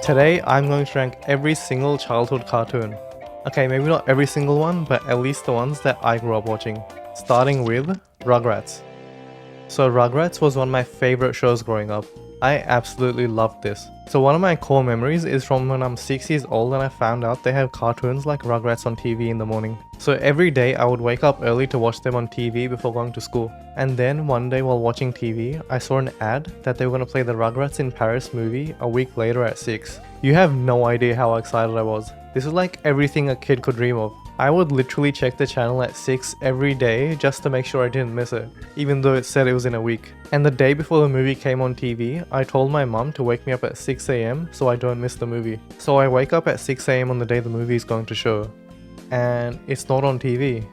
Today, I'm going to rank every single childhood cartoon. Okay, maybe not every single one, but at least the ones that I grew up watching. Starting with Rugrats. So Rugrats was one of my favorite shows growing up. I absolutely loved this. So one of my core memories is from when I'm 6 years old and I found out they have cartoons like Rugrats on TV in the morning. So every day I would wake up early to watch them on TV before going to school. And then one day while watching TV, I saw an ad that they were going to play the Rugrats in Paris movie a week later at 6. You have no idea how excited I was. This is like everything a kid could dream of. I would literally check the channel at 6 every day just to make sure I didn't miss it, even though it said it was in a week. And the day before the movie came on TV, I told my mum to wake me up at 6 AM so I don't miss the movie. So I wake up at 6 AM on the day the movie is going to show. And it's not on TV.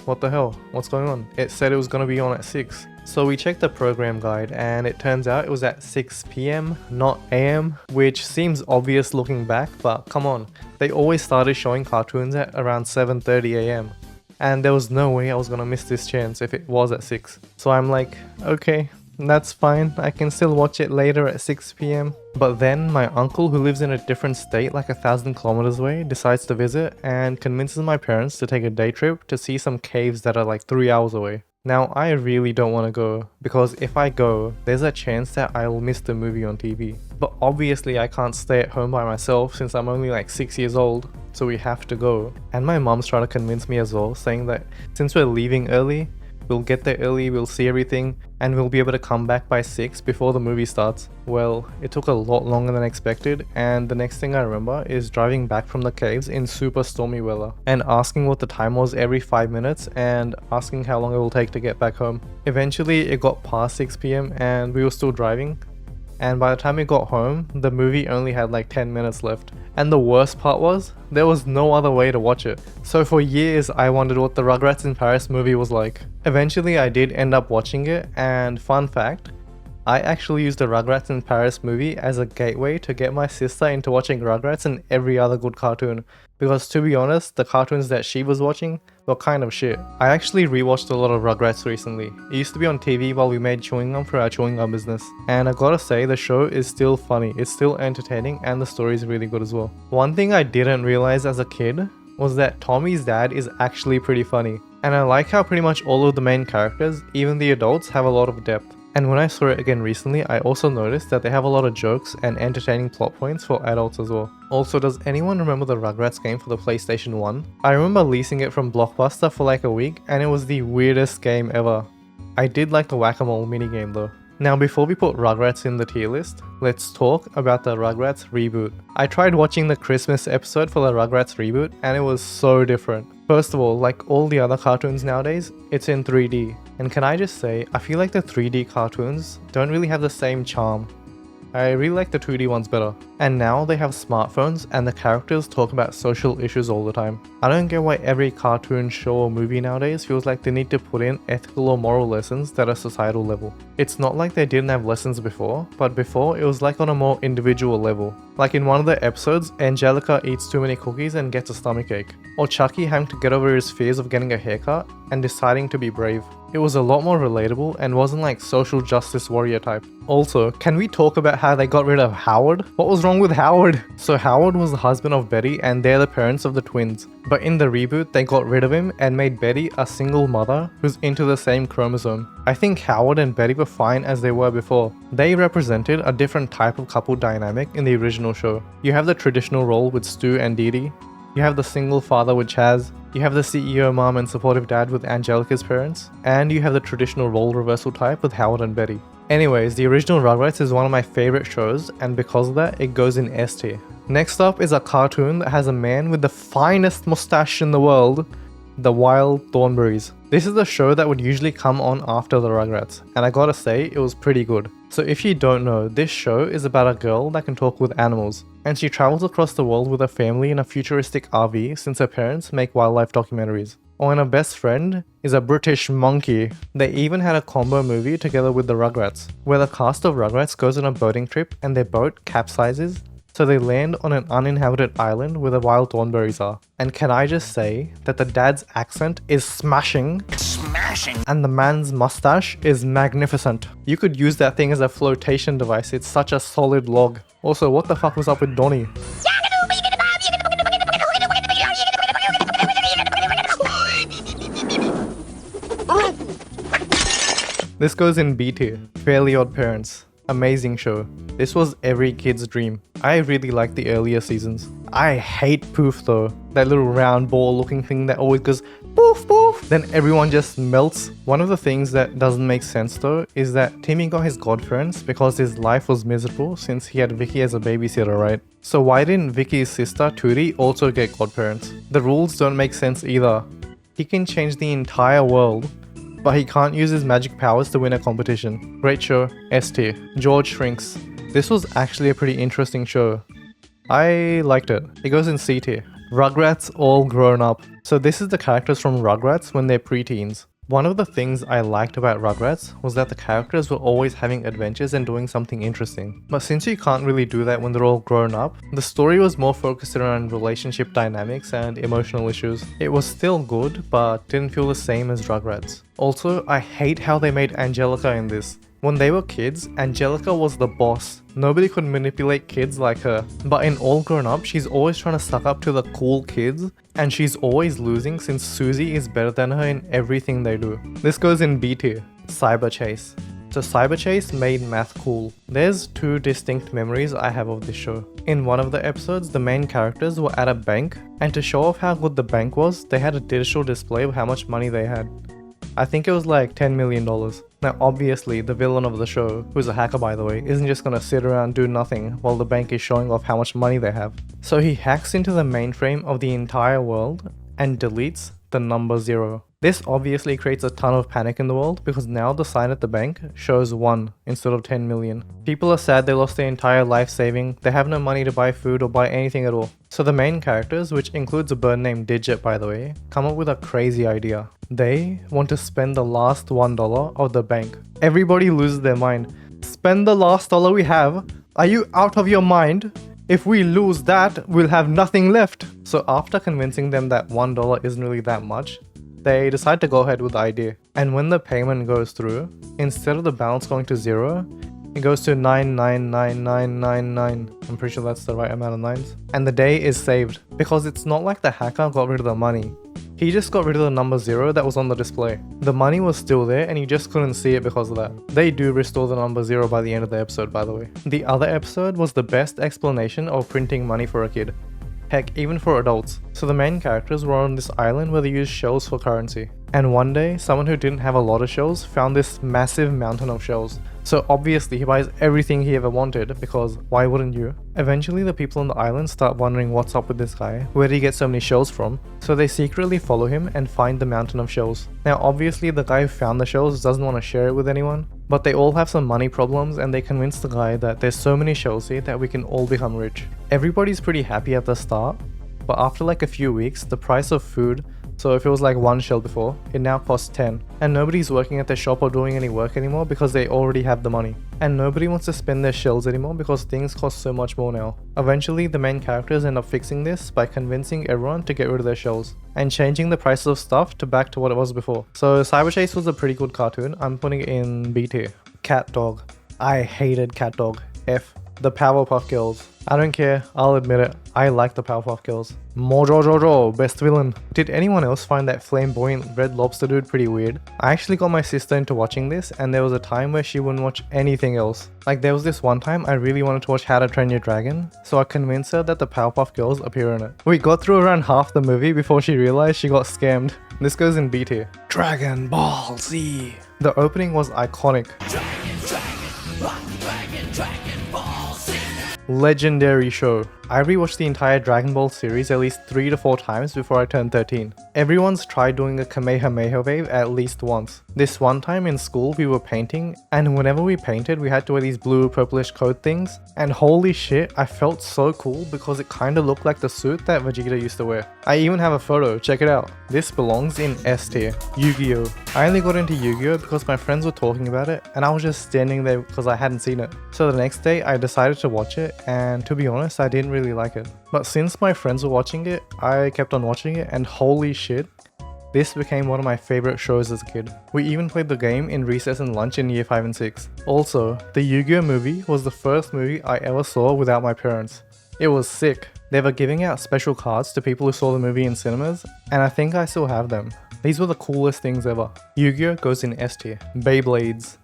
What the hell? What's going on? It said it was going to be on at 6. So we checked the program guide and it turns out it was at 6 PM, not AM, which seems obvious looking back, but come on, they always started showing cartoons at around 7:30 AM. And there was no way I was gonna miss this chance if it was at 6. So I'm like, okay, that's fine, I can still watch it later at 6 PM. But then my uncle, who lives in a different state like 1,000 kilometers away, decides to visit and convinces my parents to take a day trip to see some caves that are like 3 hours away. Now, I really don't want to go, because if I go, there's a chance that I'll miss the movie on TV. But obviously I can't stay at home by myself since I'm only like 6 years old, so we have to go. And my mom's trying to convince me as well, saying that since we're leaving early, we'll get there early, we'll see everything, and we'll be able to come back by 6 before the movie starts. Well, it took a lot longer than expected, and the next thing I remember is driving back from the caves in super stormy weather, and asking what the time was every 5 minutes, and asking how long it will take to get back home. Eventually, it got past 6 PM and we were still driving. And by the time we got home, the movie only had like 10 minutes left. And the worst part was, there was no other way to watch it. So for years, I wondered what the Rugrats in Paris movie was like. Eventually, I did end up watching it, and fun fact, I actually used the Rugrats in Paris movie as a gateway to get my sister into watching Rugrats and every other good cartoon. Because to be honest, the cartoons that she was watching were kind of shit. I actually rewatched a lot of Rugrats recently. It used to be on TV while we made chewing gum for our chewing gum business. And I gotta say, the show is still funny, it's still entertaining, and the story is really good as well. One thing I didn't realize as a kid was that Tommy's dad is actually pretty funny. And I like how pretty much all of the main characters, even the adults, have a lot of depth. And when I saw it again recently, I also noticed that they have a lot of jokes and entertaining plot points for adults as well. Also, does anyone remember the Rugrats game for the PlayStation 1? I remember leasing it from Blockbuster for like a week, and it was the weirdest game ever. I did like the Whack-A-Mole minigame though. Now before we put Rugrats in the tier list, let's talk about the Rugrats reboot. I tried watching the Christmas episode for the Rugrats reboot, and it was so different. First of all, like all the other cartoons nowadays, it's in 3D. And can I just say, I feel like the 3D cartoons don't really have the same charm. I really like the 2D ones better. And now they have smartphones and the characters talk about social issues all the time. I don't get why every cartoon, show or movie nowadays feels like they need to put in ethical or moral lessons that are societal level. It's not like they didn't have lessons before, but before it was like on a more individual level. Like in one of the episodes, Angelica eats too many cookies and gets a stomachache. Or Chucky having to get over his fears of getting a haircut and deciding to be brave. It was a lot more relatable and wasn't like social justice warrior type. Also, can we talk about how they got rid of Howard? What was wrong with Howard? So Howard was the husband of Betty and they're the parents of the twins. But in the reboot, they got rid of him and made Betty a single mother who's into the same chromosome. I think Howard and Betty were fine as they were before. They represented a different type of couple dynamic in the original show. You have the traditional role with Stu and Dee Dee. You have the single father with Chaz, you have the CEO mom and supportive dad with Angelica's parents, and you have the traditional role reversal type with Howard and Betty. Anyways, the original Rugrats is one of my favorite shows, and because of that, it goes in S tier. Next up is a cartoon that has a man with the finest mustache in the world, The Wild Thornberrys. This is a show that would usually come on after the Rugrats, and I gotta say, it was pretty good. So if you don't know, this show is about a girl that can talk with animals, and she travels across the world with her family in a futuristic RV since her parents make wildlife documentaries. Oh, and her best friend is a British monkey. They even had a combo movie together with the Rugrats, where the cast of Rugrats goes on a boating trip and their boat capsizes, so they land on an uninhabited island where the wild thornberries are. And can I just say that the dad's accent is smashing? Smash! refreshing. And the man's mustache is magnificent. You could use that thing as a flotation device, it's such a solid log. Also, what the fuck was up with Donnie? This goes in B tier. Fairly Odd Parents. Amazing show. This was every kid's dream. I really like the earlier seasons. I hate Poof though. That little round ball looking thing that always goes poof poof. Then everyone just melts. One of the things that doesn't make sense though is that Timmy got his godparents because his life was miserable since he had Vicky as a babysitter, right? So why didn't Vicky's sister Tootie also get godparents? The rules don't make sense either. He can change the entire world, but he can't use his magic powers to win a competition. Great show. S tier. George Shrinks. This was actually a pretty interesting show. I liked it. It goes in C tier. Rugrats All Grown Up. So this is the characters from Rugrats when they're preteens. One of the things I liked about Rugrats was that the characters were always having adventures and doing something interesting. But since you can't really do that when they're all grown up, the story was more focused around relationship dynamics and emotional issues. It was still good, but didn't feel the same as Rugrats. Also, I hate how they made Angelica in this. When they were kids, Angelica was the boss. Nobody could manipulate kids like her. But in All Grown Up, she's always trying to suck up to the cool kids, and she's always losing since Susie is better than her in everything they do. This goes in B tier. Cyber Chase. So Cyber Chase made math cool. There's two distinct memories I have of this show. In one of the episodes, the main characters were at a bank, and to show off how good the bank was, they had a digital display of how much money they had. I think it was like $10 million. Now obviously, the villain of the show, who's a hacker by the way, isn't just gonna sit around and do nothing while the bank is showing off how much money they have. So he hacks into the mainframe of the entire world and deletes the number 0. This obviously creates a ton of panic in the world because now the sign at the bank shows 1 instead of 10 million. People are sad they lost their entire life saving, they have no money to buy food or buy anything at all. So the main characters, which includes a bird named Digit by the way, come up with a crazy idea. They want to spend the last $1 of the bank. Everybody loses their mind. Spend the last dollar we have? Are you out of your mind? If we lose that, we'll have nothing left. So after convincing them that $1 isn't really that much, they decide to go ahead with the idea. And when the payment goes through, instead of the balance going to 0, it goes to 99999. I'm pretty sure that's the right amount of nines. And the day is saved because it's not like the hacker got rid of the money. He just got rid of the number 0 that was on the display. The money was still there and you just couldn't see it because of that. They do restore the number 0 by the end of the episode by the way. The other episode was the best explanation of printing money for a kid. Heck, even for adults. So the main characters were on this island where they used shells for currency. And one day, someone who didn't have a lot of shells found this massive mountain of shells. So obviously he buys everything he ever wanted because why wouldn't you? Eventually the people on the island start wondering what's up with this guy, where did he get so many shells from? So they secretly follow him and find the mountain of shells. Now obviously the guy who found the shells doesn't want to share it with anyone, but they all have some money problems and they convince the guy that there's so many shells here that we can all become rich. Everybody's pretty happy at the start, but after like a few weeks, the price of food, so if it was like 1 shell before, it now costs 10. And nobody's working at their shop or doing any work anymore because they already have the money. And nobody wants to spend their shells anymore because things cost so much more now. Eventually, the main characters end up fixing this by convincing everyone to get rid of their shells and changing the prices of stuff to back to what it was before. So Cyber Chase was a pretty good cartoon. I'm putting it in B tier. Cat Dog. I hated Cat Dog. F. The Powerpuff Girls. I don't care, I'll admit it, I like the Powerpuff Girls. Mojo Jojo, best villain. Did anyone else find that flamboyant Red Lobster dude pretty weird? I actually got my sister into watching this and there was a time where she wouldn't watch anything else. Like there was this one time I really wanted to watch How to Train Your Dragon, so I convinced her that the Powerpuff Girls appear in it. We got through around half the movie before she realized she got scammed. This goes in B tier. Dragon Ball Z. The opening was iconic. Legendary show. I rewatched the entire Dragon Ball series at least 3 to 4 times before I turned 13. Everyone's tried doing a Kamehameha wave at least once. This one time in school we were painting, and whenever we painted we had to wear these blue purplish coat things, and holy shit, I felt so cool because it kinda looked like the suit that Vegeta used to wear. I even have a photo, check it out. This belongs in S tier. Yu-Gi-Oh! I only got into Yu-Gi-Oh! Because my friends were talking about it and I was just standing there because I hadn't seen it. So the next day I decided to watch it, and to be honest I didn't really like it. But since my friends were watching it, I kept on watching it and holy shit, This became one of my favorite shows as a kid. We even played the game in recess and lunch in year 5 and 6. Also, the Yu-Gi-Oh movie was the first movie I ever saw without my parents. It was sick. They were giving out special cards to people who saw the movie in cinemas, and I think I still have them. These were the coolest things ever. Yu-Gi-Oh goes in S tier. Beyblades.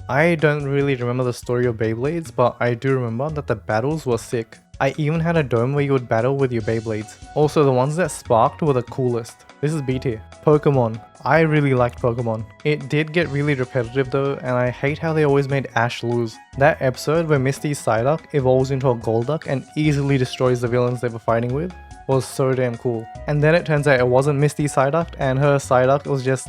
I don't really remember the story of Beyblades, but I do remember that the battles were sick. I even had a dome where you would battle with your Beyblades. Also, the ones that sparked were the coolest. This is B tier. Pokemon. I really liked Pokemon. It did get really repetitive though, and I hate how they always made Ash lose. That episode where Misty's Psyduck evolves into a Golduck and easily destroys the villains they were fighting with was so damn cool. And then it turns out it wasn't Misty's Psyduck, and her Psyduck was just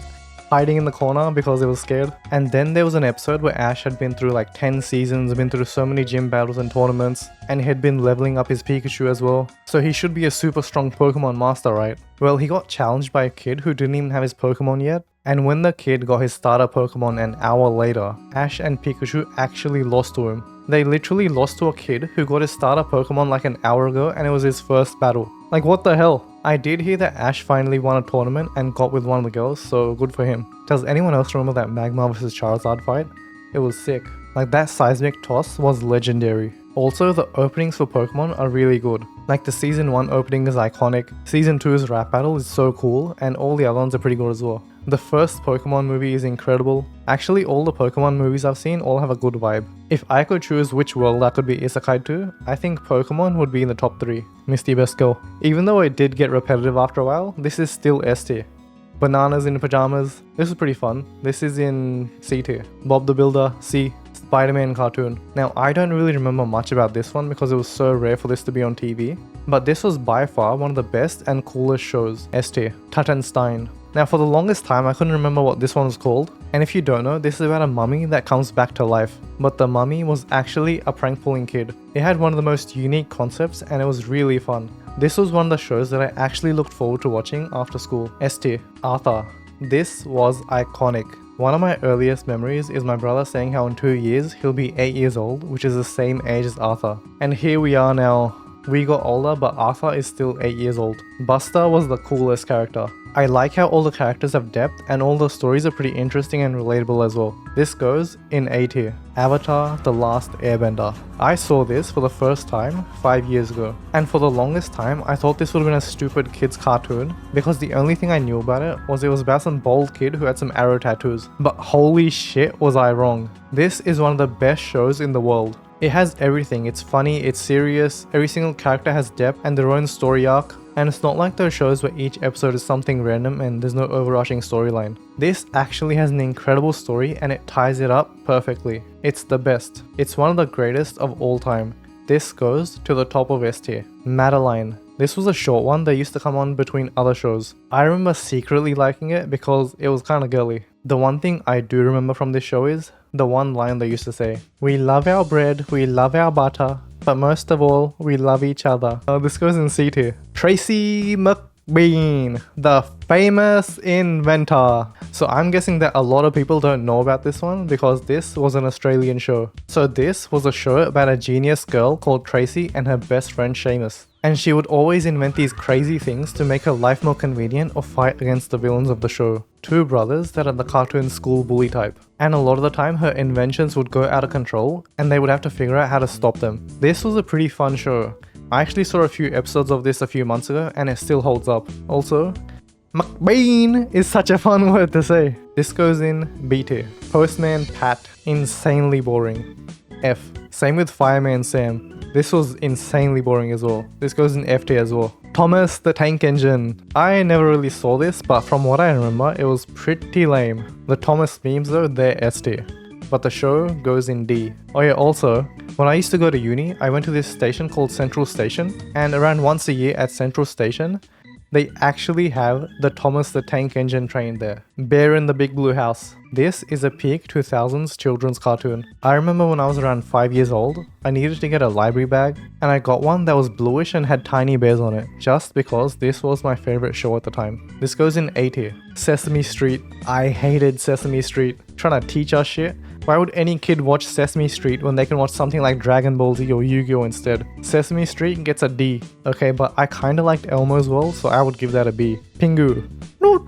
hiding in the corner because it was scared. And then there was an episode where Ash had been through like 10 seasons, been through so many gym battles and tournaments, and he had been leveling up his Pikachu as well. So he should be a super strong Pokemon master, right? Well, he got challenged by a kid who didn't even have his Pokemon yet, and when the kid got his starter Pokemon an hour later, Ash and Pikachu actually lost to him. They literally lost to a kid who got his starter Pokemon like an hour ago and it was his first battle. Like, what the hell? I did hear that Ash finally won a tournament and got with one of the girls, so good for him. Does anyone else remember that Magmar vs Charizard fight? It was sick. Like, that seismic toss was legendary. Also, the openings for Pokemon are really good. Like, the Season 1 opening is iconic, Season 2's rap battle is so cool, and all the other ones are pretty good as well. The first Pokemon movie is incredible. Actually, all the Pokemon movies I've seen all have a good vibe. If I could choose which world I could be isekai to, I think Pokemon would be in the top 3. Misty, best girl. Even though it did get repetitive after a while, this is still S tier. Bananas in Pajamas. This is pretty fun. This is in C tier. Bob the Builder, C. Spider-Man cartoon. Now, I don't really remember much about this one because it was so rare for this to be on TV, but this was by far one of the best and coolest shows. S tier. Tutenstein. Now, for the longest time, I couldn't remember what this one was called, and if you don't know, this is about a mummy that comes back to life. But the mummy was actually a prank-pulling kid. It had one of the most unique concepts, and it was really fun. This was one of the shows that I actually looked forward to watching after school. S tier. Arthur. This was iconic. One of my earliest memories is my brother saying how in 2 years he'll be 8 years old, which is the same age as Arthur. And here we are now. We got older, but Arthur is still 8 years old. Buster was the coolest character. I like how all the characters have depth and all the stories are pretty interesting and relatable as well. This goes in A tier. Avatar: The Last Airbender. I saw this for the first time 5 years ago, and for the longest time I thought this would have been a stupid kids cartoon because the only thing I knew about it was about some bald kid who had some arrow tattoos. But holy shit was I wrong. This is one of the best shows in the world. It has everything. It's funny, it's serious, every single character has depth and their own story arc, and it's not like those shows where each episode is something random and there's no overarching storyline. This actually has an incredible story and it ties it up perfectly. It's the best. It's one of the greatest of all time. This goes to the top of S tier. Madeline. This was a short one that used to come on between other shows. I remember secretly liking it because it was kinda girly. The one thing I do remember from this show is the one line they used to say, "We love our bread, we love our butter, but most of all, we love each other." This goes in C tier. Tracy McBean, the famous inventor. So I'm guessing that a lot of people don't know about this one because this was an Australian show. So this was a show about a genius girl called Tracy and her best friend Seamus. And she would always invent these crazy things to make her life more convenient or fight against the villains of the show. Two brothers that are the cartoon school bully type. And a lot of the time her inventions would go out of control and they would have to figure out how to stop them. This was a pretty fun show. I actually saw a few episodes of this a few months ago and it still holds up. Also, McBean is such a fun word to say. This goes in B tier. Postman Pat. Insanely boring. F. Same with Fireman Sam. This was insanely boring as well. This goes in F tier as well. Thomas the Tank Engine. I never really saw this, but from what I remember, it was pretty lame. The Thomas memes though, they're S tier. But the show goes in D. Oh yeah, also, when I used to go to uni, I went to this station called Central Station, and around once a year at Central Station, they actually have the Thomas the Tank Engine train there. Bear in the Big Blue House. This is a peak 2000s children's cartoon. I remember when I was around 5 years old, I needed to get a library bag, and I got one that was bluish and had tiny bears on it, just because this was my favorite show at the time. This goes in A tier. Sesame Street. I hated Sesame Street. Trying to teach us shit. Why would any kid watch Sesame Street when they can watch something like Dragon Ball Z or Yu-Gi-Oh instead? Sesame Street gets a D. Okay, but I kinda liked Elmo as well, so I would give that a B. Pingu. No.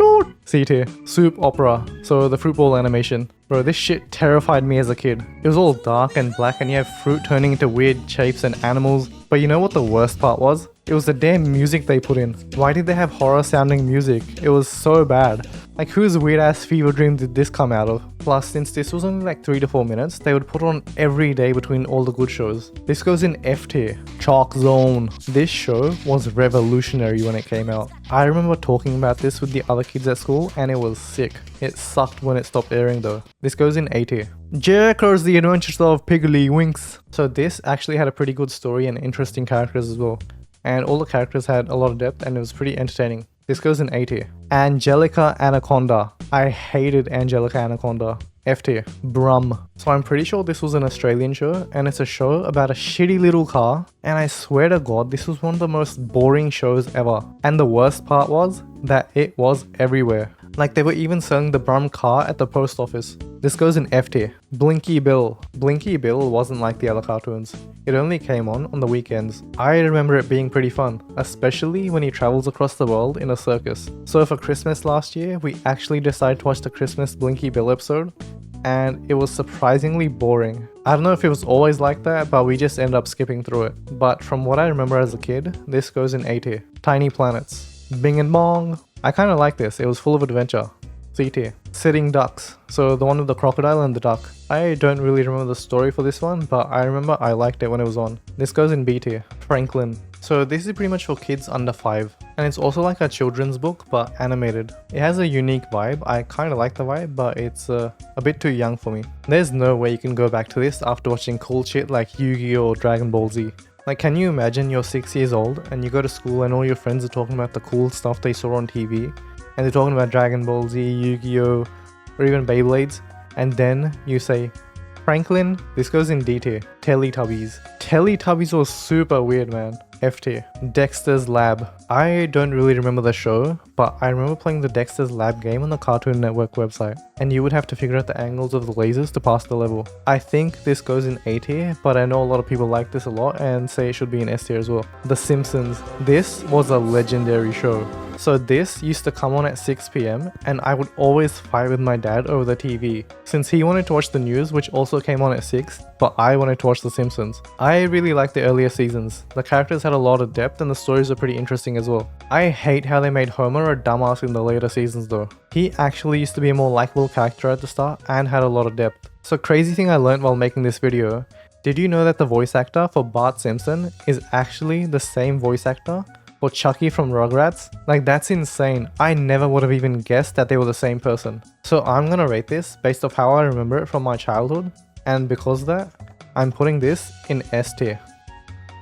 C tier. Soup opera, so the fruit bowl animation. Bro, this shit terrified me as a kid. It was all dark and black and you have fruit turning into weird shapes and animals. But you know what the worst part was? It was the damn music they put in. Why did they have horror sounding music? It was so bad. Like, whose weird ass fever dream did this come out of? Plus, since this was only like 3 to 4 minutes, they would put it on every day between all the good shows. This goes in F tier. Chalk Zone. This show was revolutionary when it came out. I remember talking about this with the other kids at school and it was sick. It sucked when it stopped airing though. This goes in A tier. Jackers, The Adventures of Piggly Winks. So this actually had a pretty good story and interesting characters as well. And all the characters had a lot of depth and it was pretty entertaining. This goes in A tier. Angelica Anaconda. I hated Angelica Anaconda. F tier. Brum. So I'm pretty sure this was an Australian show and it's a show about a shitty little car, and I swear to God this was one of the most boring shows ever. And the worst part was that it was everywhere. Like, they were even selling the Brum car at the post office. This goes in F tier. Blinky Bill. Blinky Bill wasn't like the other cartoons. It only came on the weekends. I remember it being pretty fun, especially when he travels across the world in a circus. So for Christmas last year, we actually decided to watch the Christmas Blinky Bill episode, and it was surprisingly boring. I don't know if it was always like that, but we just ended up skipping through it. But from what I remember as a kid, this goes in A tier. Tiny Planets. Bing and Bong. I kind of like this, it was full of adventure. C tier. Sitting Ducks, so the one with the crocodile and the duck. I don't really remember the story for this one, but I remember I liked it when it was on. This goes in B tier. Franklin. So this is pretty much for kids under 5, and it's also like a children's book but animated. It has a unique vibe. I kind of like the vibe, but it's a bit too young for me. There's no way you can go back to this after watching cool shit like Yu-Gi-Oh! Or Dragon Ball Z. Like, can you imagine you're 6 years old and you go to school and all your friends are talking about the cool stuff they saw on TV, and they're talking about Dragon Ball Z, Yu-Gi-Oh! Or even Beyblades, and then you say, Franklin? This goes in D tier. Teletubbies. Teletubbies was super weird, man. F tier. Dexter's Lab. I don't really remember the show, but I remember playing the Dexter's Lab game on the Cartoon Network website, and you would have to figure out the angles of the lasers to pass the level. I think this goes in A tier, but I know a lot of people like this a lot and say it should be in S tier as well. The Simpsons. This was a legendary show. So this used to come on at 6 PM and I would always fight with my dad over the TV, since he wanted to watch the news, which also came on at 6, but I wanted to watch The Simpsons. I really liked the earlier seasons. The characters had a lot of depth and the stories were pretty interesting as well. I hate how they made Homer a dumbass in the later seasons though. He actually used to be a more likable character at the start and had a lot of depth. So crazy thing I learned while making this video, did you know that the voice actor for Bart Simpson is actually the same voice actor for Chucky from Rugrats? Like, that's insane. I never would have even guessed that they were the same person. So I'm gonna rate this based off how I remember it from my childhood, and because of that, I'm putting this in S tier.